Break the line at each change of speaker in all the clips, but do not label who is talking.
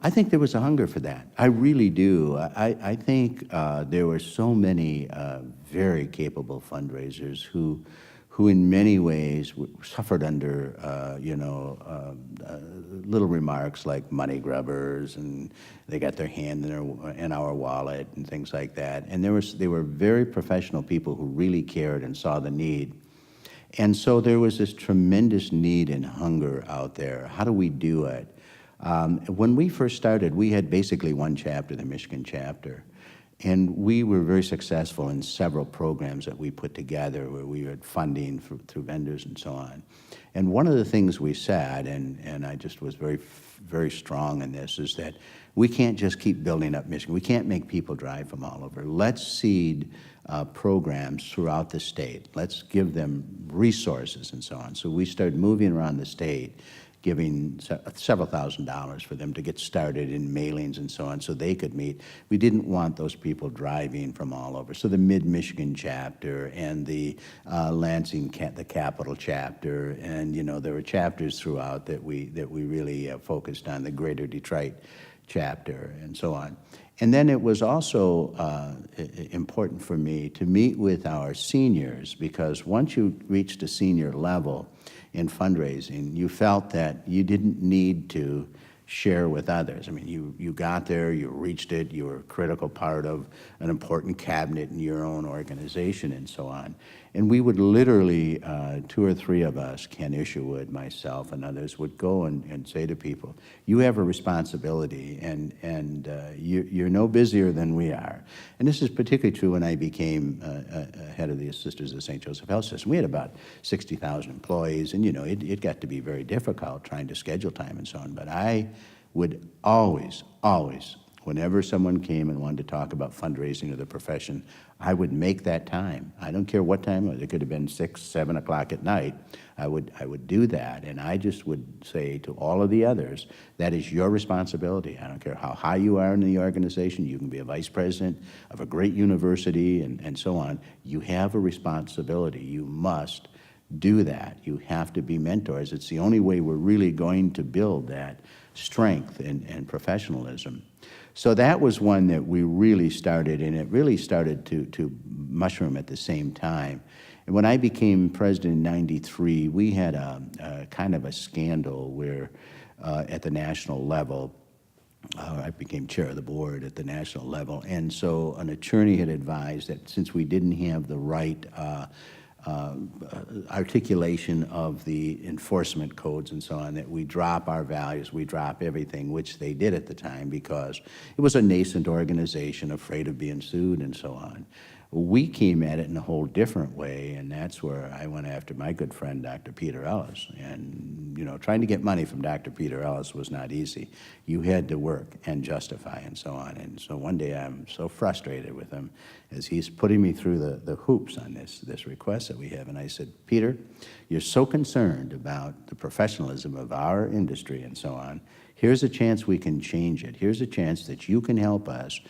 I think there was a hunger for that. I really do. I think there were so many very capable fundraisers who in many ways suffered under, little remarks like money grubbers, and they got their hand in our wallet and things like that. And they were very professional people who really cared and saw the need. And so there was this tremendous need and hunger out there. How do we do it? When we first started, we had basically one chapter, the Michigan chapter. And we were very successful in several programs that we put together where we had funding through vendors and so on. And one of the things we said, and I just was very, very strong in this, is that we can't just keep building up Michigan. We can't make people drive from all over. Let's seed programs throughout the state. Let's give them resources and so on. So we started moving around the state, giving several $1,000s for them to get started in mailings and so on so they could meet. We didn't want those people driving from all over. So the Mid-Michigan chapter and the Lansing, the Capital chapter, and there were chapters throughout that we really focused on, the Greater Detroit chapter and so on. And then it was also important for me to meet with our seniors, because once you reached a senior level in fundraising, you felt that you didn't need to share with others. I mean, you got there, you reached it, you were a critical part of an important cabinet in your own organization and so on. And we would literally, 2 or 3 of us, Ken Isherwood, myself, and others, would go and say to people, you have a responsibility, and you're no busier than we are. And this is particularly true when I became head of the Sisters of St. Joseph Health System. We had about 60,000 employees, and it got to be very difficult trying to schedule time and so on. But I would always, whenever someone came and wanted to talk about fundraising or the profession, I would make that time. I don't care what time. It could have been 6, 7 o'clock at night. I would do that, and I just would say to all of the others, that is your responsibility. I don't care how high you are in the organization. You can be a vice president of a great university and so on. You have a responsibility. You must do that. You have to be mentors. It's the only way we're really going to build that strength and professionalism. So that was one that we really started, and it really started to mushroom at the same time. And when I became president in '93, we had a kind of a scandal where at the national level, I became chair of the board at the national level, and so an attorney had advised that since we didn't have the right articulation of the enforcement codes and so on, that we drop our values, we drop everything, which they did at the time because it was a nascent organization afraid of being sued and so on. We came at it in a whole different way, and that's where I went after my good friend, Dr. Peter Ellis. And, trying to get money from Dr. Peter Ellis was not easy. You had to work and justify and so on. And so one day I'm so frustrated with him as he's putting me through the hoops on this request that we have. And I said, Peter, you're so concerned about the professionalism of our industry and so on. Here's a chance we can change it. Here's a chance that you can help us.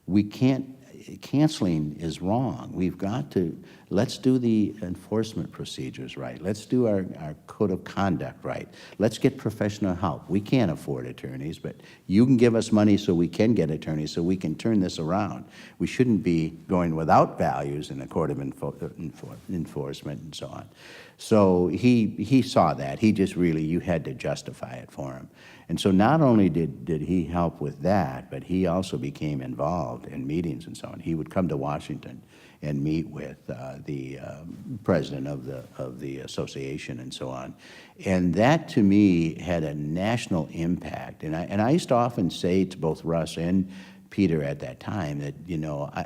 We can't, canceling is wrong. We've got to, let's do the enforcement procedures right. Let's do our code of conduct right. Let's get professional help. We can't afford attorneys, but you can give us money so we can get attorneys so we can turn this around. We shouldn't be going without values in the court of enforcement and so on. So he saw that. He just really, you had to justify it for him. And so not only did he help with that, but he also became involved in meetings and so on. He would come to Washington and meet with the president of the association and so on. And that, to me, had a national impact. And I used to often say to both Russ and Peter at that time that,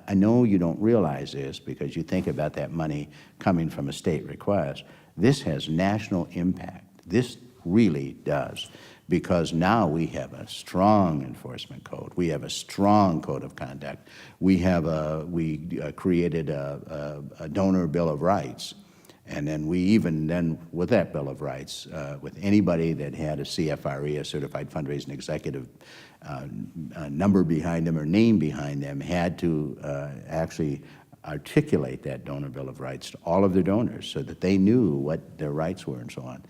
I know you don't realize this because you think about that money coming from a state request. This has national impact. This really does. Because now we have a strong enforcement code. We have a strong code of conduct. We created a donor bill of rights. And then with that bill of rights, with anybody that had a CFRE, a Certified Fundraising Executive number behind them or name behind them, had to actually articulate that donor bill of rights to all of their donors so that they knew what their rights were and so on.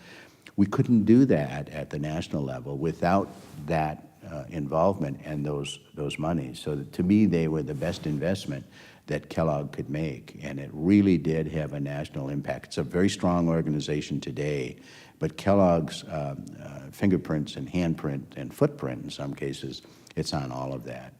We couldn't do that at the national level without that involvement and those monies. So that, to me, they were the best investment that Kellogg could make, and it really did have a national impact. It's a very strong organization today, but Kellogg's fingerprints and handprint and footprint, in some cases, it's on all of that.